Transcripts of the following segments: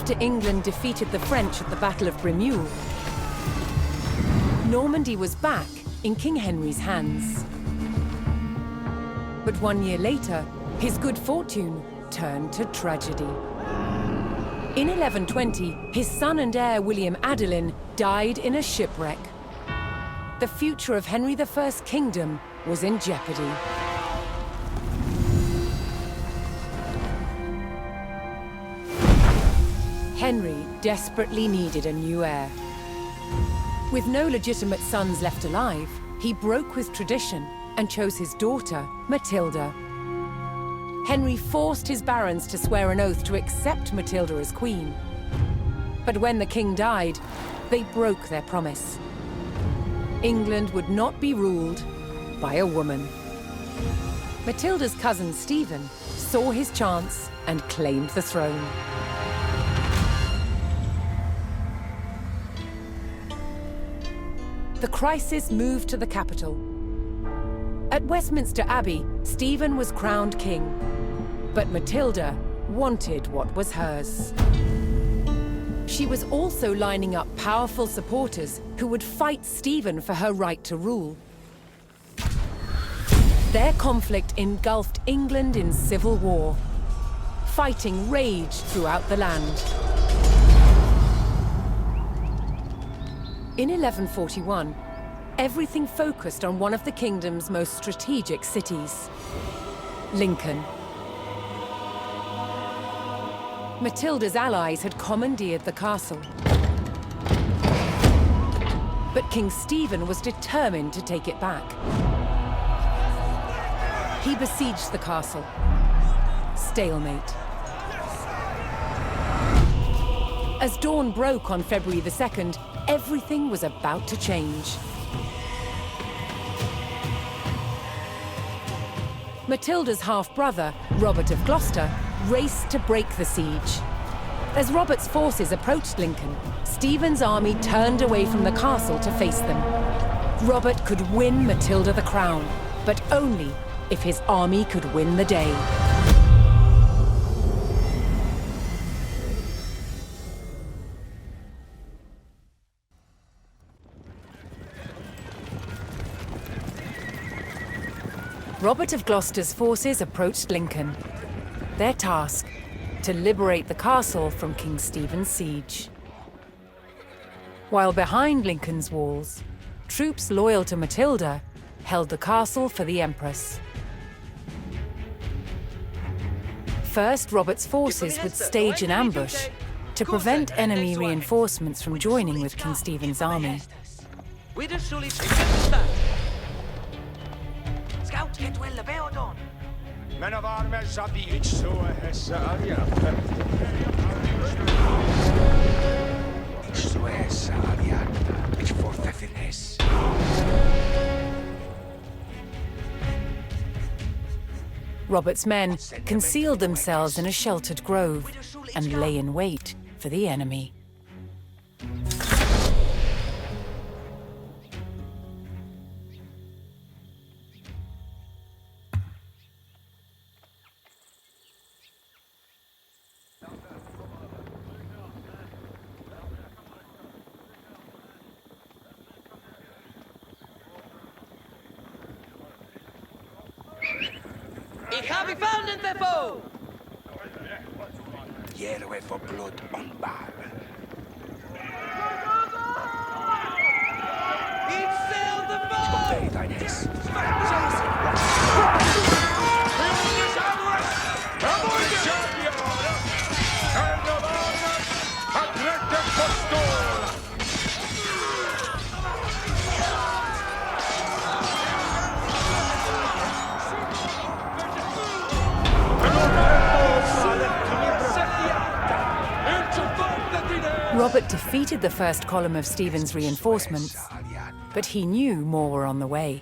After England defeated the French at the Battle of Bremule, Normandy was back in King Henry's hands. But 1 year later, his good fortune turned to tragedy. In 1120, his son and heir William Adelin died in a shipwreck. The future of Henry I's kingdom was in jeopardy. Henry desperately needed a new heir. With no legitimate sons left alive, he broke with tradition and chose his daughter, Matilda. Henry forced his barons to swear an oath to accept Matilda as queen. But when the king died, they broke their promise. England would not be ruled by a woman. Matilda's cousin Stephen saw his chance and claimed the throne. The crisis moved to the capital. At Westminster Abbey, Stephen was crowned king, but Matilda wanted what was hers. She was also lining up powerful supporters who would fight Stephen for her right to rule. Their conflict engulfed England in civil war. Fighting raged throughout the land. In 1141, everything focused on one of the kingdom's most strategic cities, Lincoln. Matilda's allies had commandeered the castle. But King Stephen was determined to take it back. He besieged the castle. Stalemate. As dawn broke on February the 2nd, everything was about to change. Matilda's half-brother, Robert of Gloucester, raced to break the siege. As Robert's forces approached Lincoln, Stephen's army turned away from the castle to face them. Robert could win Matilda the crown, but only if his army could win the day. Robert of Gloucester's forces approached Lincoln. Their task, to liberate the castle from King Stephen's siege. While behind Lincoln's walls, troops loyal to Matilda held the castle for the Empress. First, Robert's forces would stage an ambush to prevent enemy reinforcements from joining with King Stephen's army. Men of armes av de så hesse Robert's men concealed themselves in a sheltered grove and lay in wait for the enemy. Ik heb gevonden, Beppo! Here we for blood on bar. Iets sailed the boat! Obey thine hess. Robert defeated the first column of Stephen's reinforcements, but he knew more were on the way.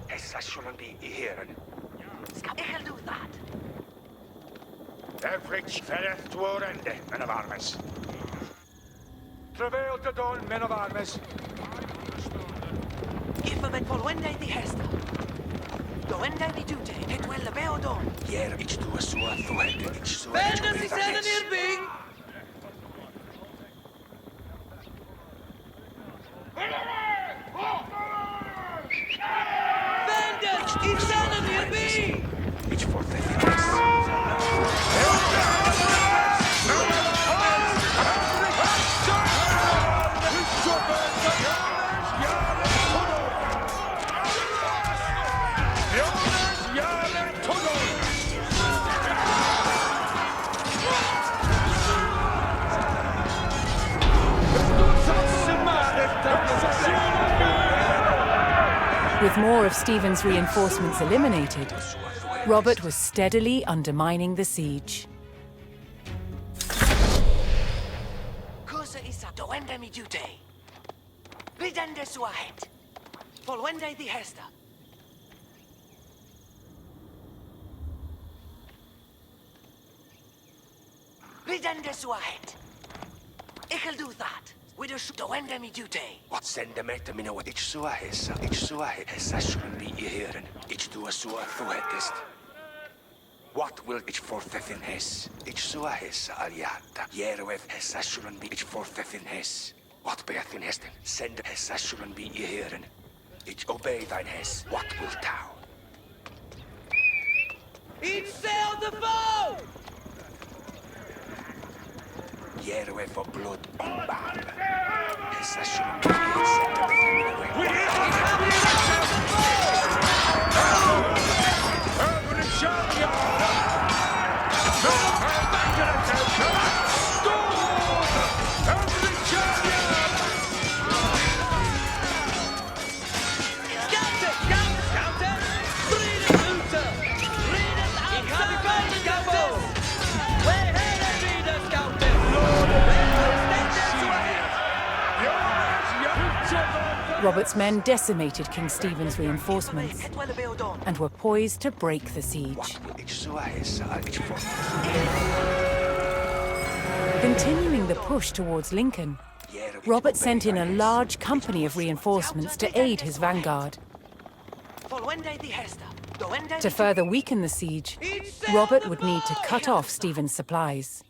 Essa shouldn't be here. I'll do that. Every felleth to orende, men of armes. Travail to dawn, men of armes. Give them it for when they hesta. Doende vi dute, het wel beodon. Hier, ich tue so, du hätte ich so. Vända sig sedan ner bygg! Vända sig sedan ner bygg! Ich fortsätter. With more of Stephen's reinforcements eliminated, Robert was steadily undermining the siege. Cosa isa doende mi dute. Ridende sua het. Volwende di hesta. Ridende sua het. Ik will do that. With a doende mi dute. Wat sende mig till mina ich så hessa skulle bli I hören. Ich tue så du hättest. What will ich fortsätten hess? Ich så hessa alliata. Järvet hessa skulle bli ich fortsätten hess. What beathin hesten? Send hessa skulle bli I hören. Ich obey thine hess. What will thou? Each sail the boat! Järvet för blod ombab. Hessa skulle bli sende mig till mina Robert's men decimated King Stephen's reinforcements Het wel beodon. and were poised to break the siege. What will ich so hessa ich for? Continuing the push towards Lincoln, Robert sent in a large company of reinforcements to aid his vanguard. Volwende di hesta. Doende To further weaken the siege, Robert would need to cut off Stephen's supplies.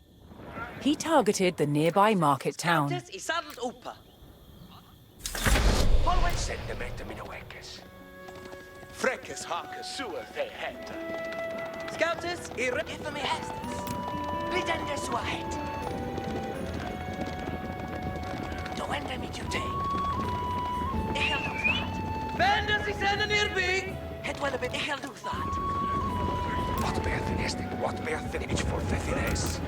He targeted the nearby market town. This is saddled upa. Sende mig till mina veckes. Fräckes hake sua they het. Scouters, here. Give me hestes. Ridende sua het. Doende mi dute. Ik will do that. Vända sig sedan ner bygg! Het wel be. Ik will do that. What beathin hesten? What beathin ich fortsätter hess?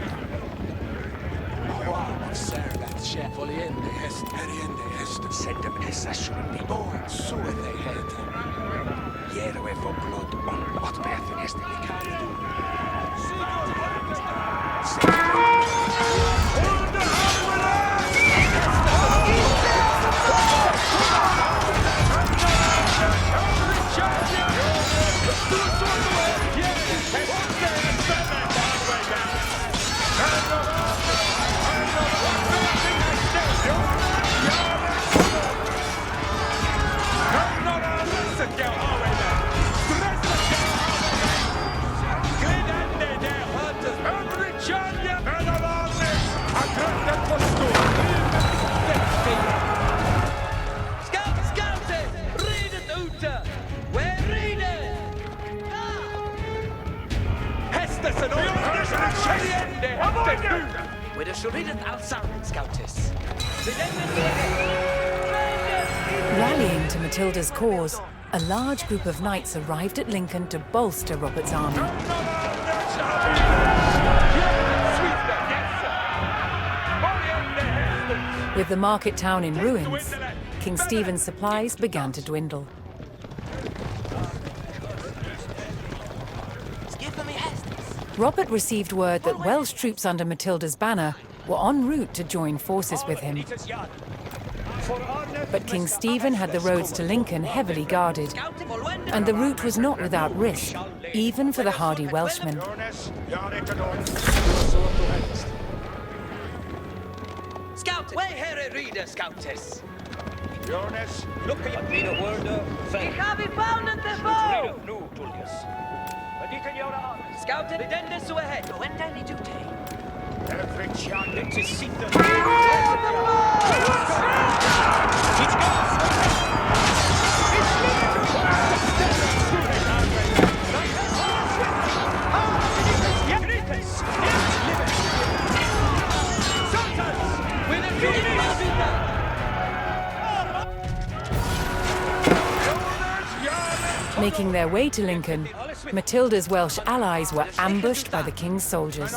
Wow, servat chef oliende hest, heriende hest. Sende mig hessa skulle bli Boen sua they het. Järvet för blod ombab. What beathin hesten? Vi kan du. Scouters, ridet ute! Where ridet? Hästes en heriende heste. With a shuridet outside, Scouters. Rallying to Matilda's cause, a large group of knights arrived at Lincoln to bolster Robert's army. With the market town in ruins, King Stephen's supplies began to dwindle. Give me hestes. Robert received word that Welsh troops under Matilda's banner were en route to join forces with him. But King Stephen had the roads to Lincoln heavily guarded, and the route was not without risk, even for the hardy Welshmen. Scout, way here reader, Scouters. Jonas, Look at me, the word Ich habe found the foe! No, Julius. Wat die kan jou aan? Scouted, the den is ahead. Go and any duty. Elfrichian, Dit is ziekte. Making their way to Lincoln, Matilda's Welsh allies were ambushed by the king's soldiers.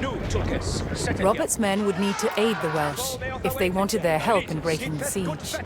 No, Julius. Robert's men would need to aid the Welsh if they wanted their help in breaking the siege.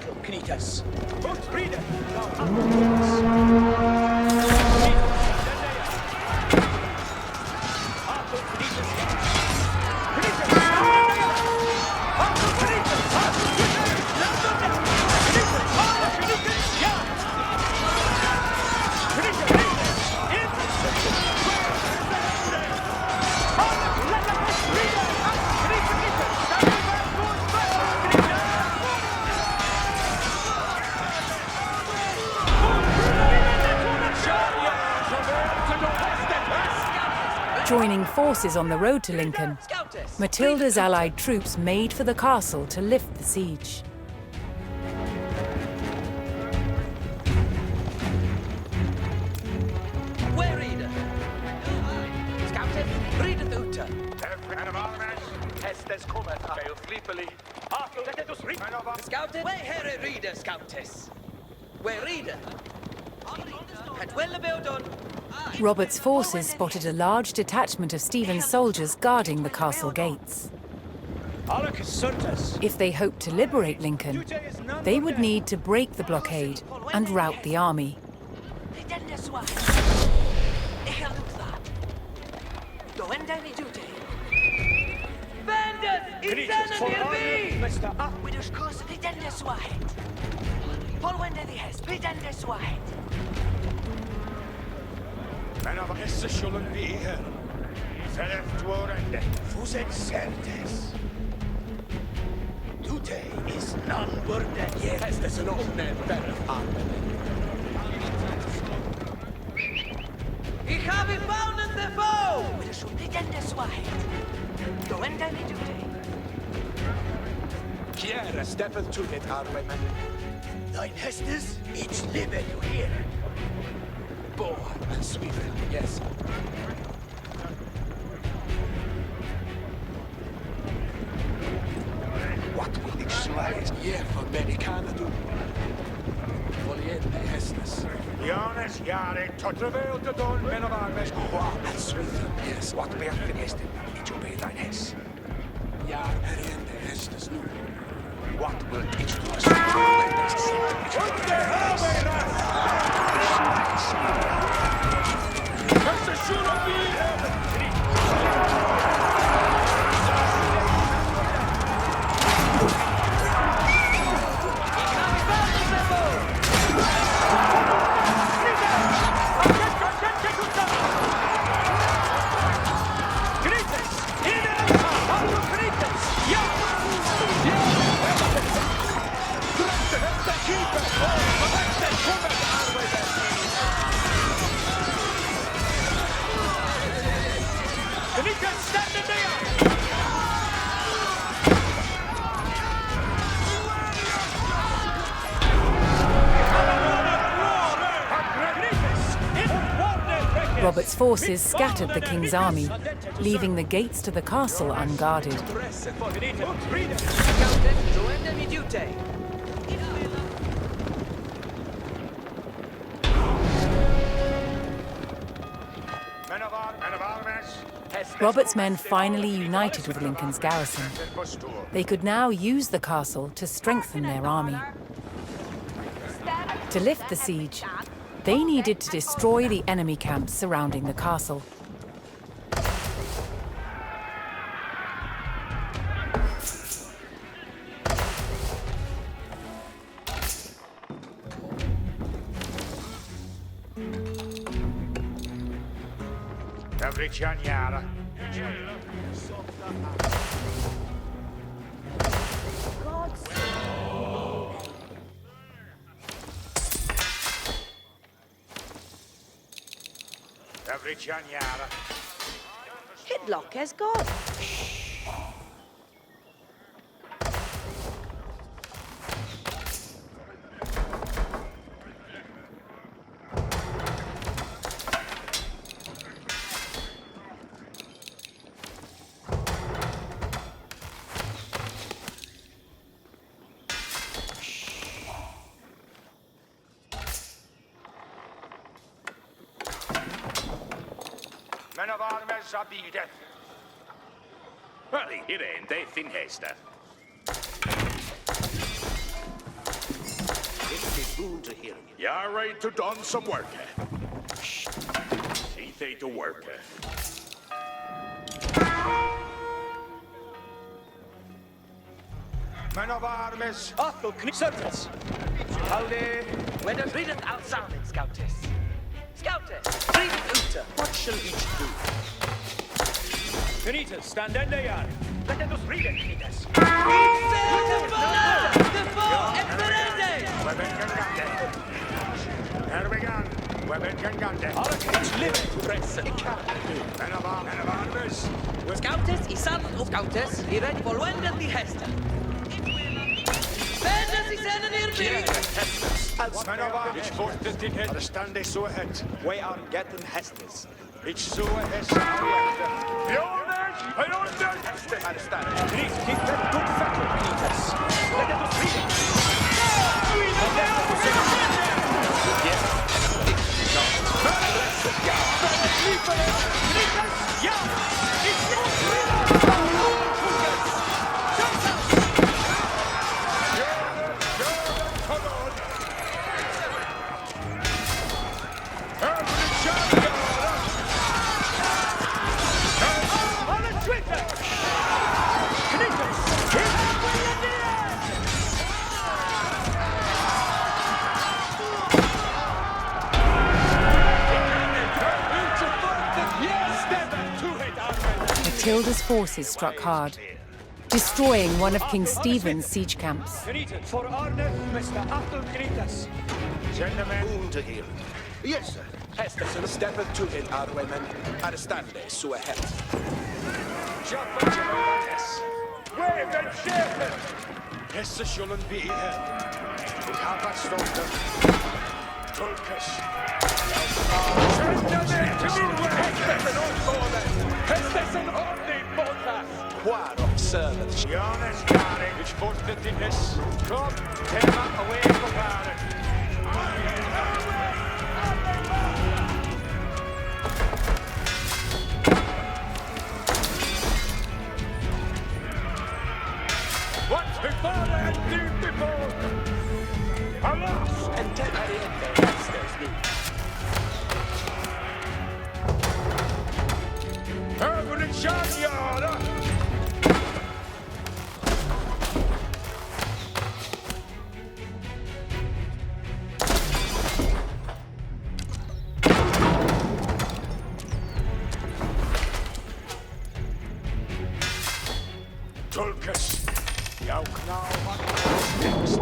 Joining forces on the road to Lincoln, Matilda's allied troops made for the castle to lift the siege. Where reader? Scouted, read the Uta. Scouted, where Harry reader, Scoutess? Where reader? Had well well done. Robert's forces spotted a large detachment of Stephen's soldiers guarding the castle gates. If they hoped to liberate Lincoln, they would need to break the blockade and rout the army. Men av hesse skjolden vi her. Select warende. Fuset certes. Today is none burden. Yes, there's an old man better armor. Ich habe found the foe! Wir schon in der Wahrheit. Go and any duty. Kiera, step to it, Arweman. Thine hestes, each live you here. Boar and sweeter, yes. What will it slice? Yeah, for many Canada. Voliente hestes. Jonas, jare, totrevel te don, men of armes. What and sweeter, yes. What be up in hestes? It obey thine hes. Ja, heriente hestes nu. What will it do us? Robert's forces scattered the king's army, leaving the gates to the castle unguarded. Robert's men finally united with Lincoln's garrison. They could now use the castle to strengthen their army. To lift the siege, they needed to destroy the enemy camps surrounding the castle. Every Janyara. Hidlock has gone. Men of armes abideth. Well, here ain't they thin haster. It is boon to hear you. You're right to done some work. See they to work. Men of armes. Arthur Knisertus. Howdy. When the readeth out sounded, Scoutess. Scoutess, read it. What shall each do? Knitas, stand in there. Let us read it, Knitas. Erbegan. Webengan gande. Arcades live press. Men of armes. Scoutess, Isan of Scoutess, he ready for Wenden the Hester. Venders, he said in Irby. Men of armes. Ich wollte den Head. Der Stande so het. We are getting Hestes. Ich so es Ariette. Jonas, I don't Understand? Please keep that good factor, Knitas. Let us read it. Matilda's forces struck hard, destroying one of King Stephen's siege camps. For Arne, Mr. Arthur Knitas. Send the men boon to hear. Yes, sir. Hestes and step to it, our women. Understand they so ahead. Wave and shake. Hesse zullen be here. We have a stronger. Tulkas. Send the men to me with Hestes and all Hestes and Orne Botas. Quar of servants. Jonas Gary, which forced it in this. Come, take them away from Gary. What's before and deep before? Alas! And ten Ariete Hestes new. Urban and Shanyara! Tulkas! Jauk now, man. Next.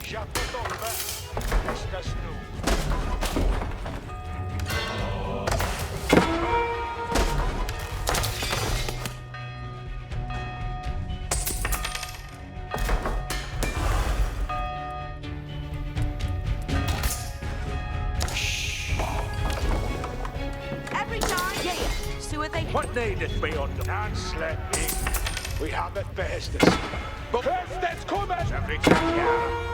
Jacques Estas nu. Every time, yeah. So are they. What needeth be on the Dance let me. We have it bestes. Hestes coming! Every Janyara.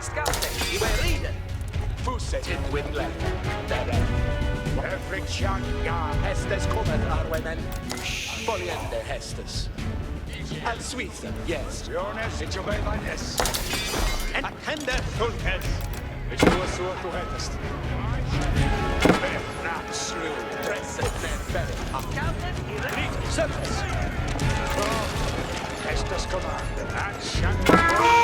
Scoutess, he were reading. Fuset in Windland. Every Janyara. Hestes cometh, our women. Foliende Hestes. And Switha, yes. Jonas, it's your baby, yes. And Hender Tulkas. It's your sword to headest. Not slew. Present and better. Scoutess, he ready. Service. Estes command. And Shanyara.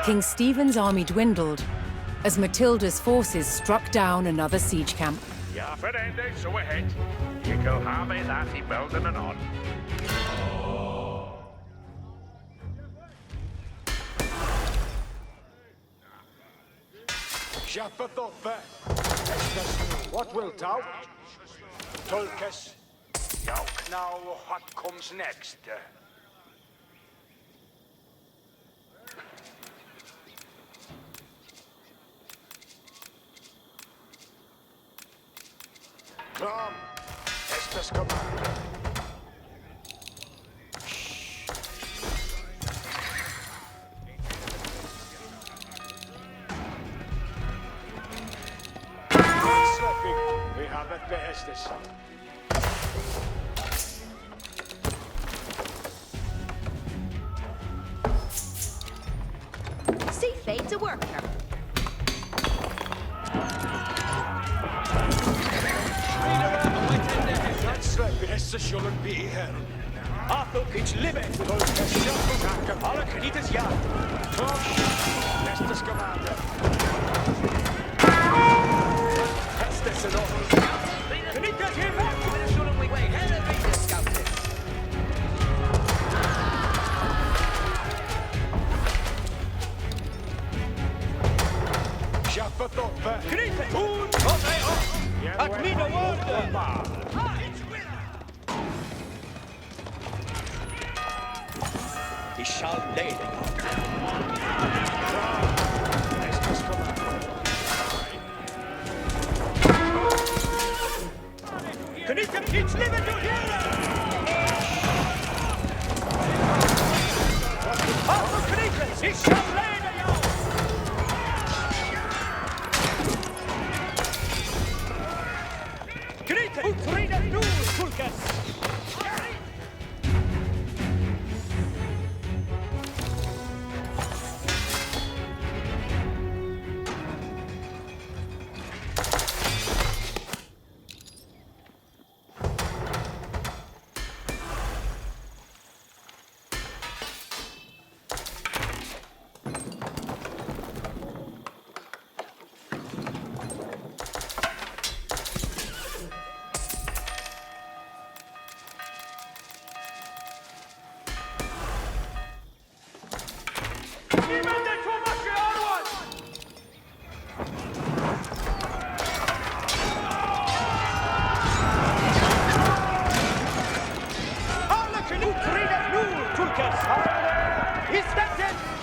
King Stephen's army dwindled as Matilda's forces struck down another siege camp. Ja, förände så het. Je kan ha med that I building and on. Shafatoppe. What wilt thou? Tulkes. Joke now what comes next. Come. Estes commander. We have it Estes. See fate to work her. Estes shouldn't be here. Arthur, it's living. Alle kredites ja. Estes commander. Estes and all. Kredites here back. Wait, hell of a scout. Shafatoppe. Kredites. At me the word. He shall lay the Estes commander. Kredites, it's living to here. Arthur Kredites, he shall lay the Kredites, utrida nu, Conquest.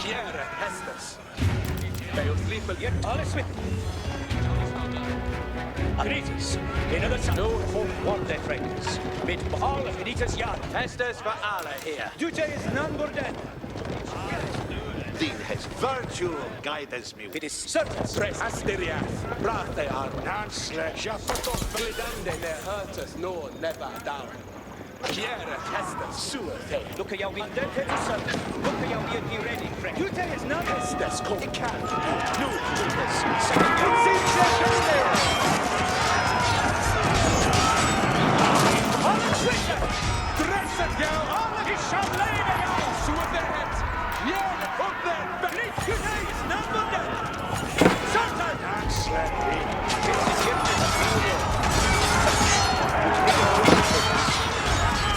Kjære hestes. Bij ons lieve jet alles with. Agritis, in other side. No for what their friends. Mit all of Agritis yard. Hestes for alle here. Duce is none but dead. Din has virtue guides me. It is certain stress. Asteriath. Brought they are. Nansle. Shafatoppe. Blidande ne hurters no never down. Kjære hestes. Sure thing. Look at your wind. Look at your wind. Be ready, friend. Duce is not hestes. Come. It can. No, Duce. Second. It's Dresset jou, alle die chalene jou, zo op de het. Ja, op de bericht, jullie is nummer 10. Zonder aansluit. Dit is hier de vuur.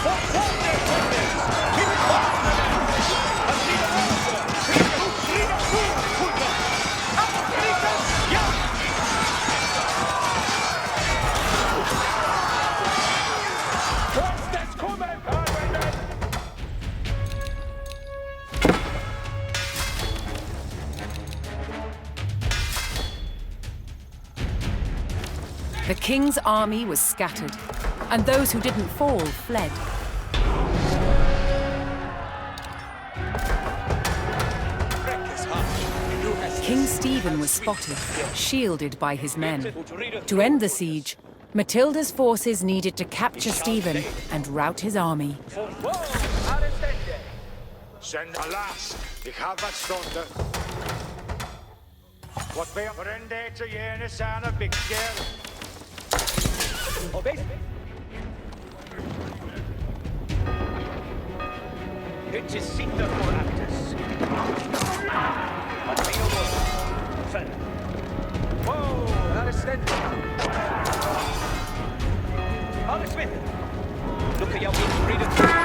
Voor volgende volgende. Hier is volgende. Als die de volgende. Drie de volgende. Afrika, ja. The king's army was scattered, and those who didn't fall fled. King Stephen was spotted, shielded by his men. To end the siege, Matilda's forces needed to capture Stephen and rout his army. Send alas, ik heb wat stonden. Wat wij brende te jene zijn een big girl. Het is zitter voor actors. Whoa, Arsene. Holly Smith. Look at your freedom.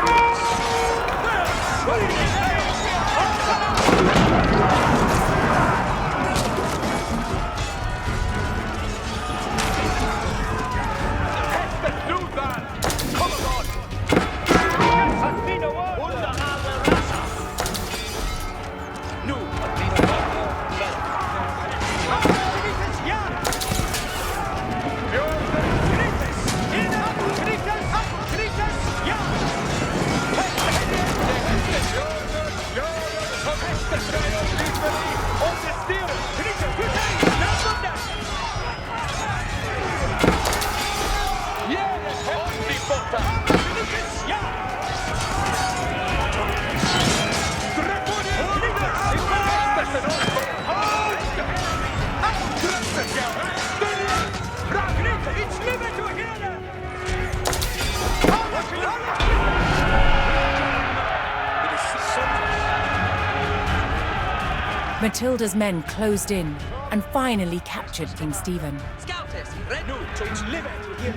Matilda's men closed in and finally captured King Stephen. Scouters, red. Nu, så it's livet to hear.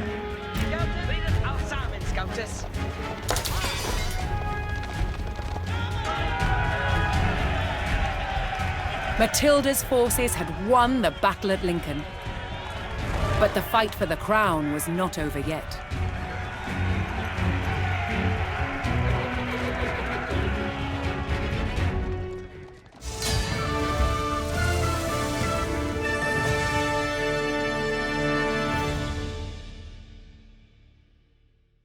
Scouters, read it out, Simon, Scouters. Matilda's forces had won the battle at Lincoln. But the fight for the crown was not over yet.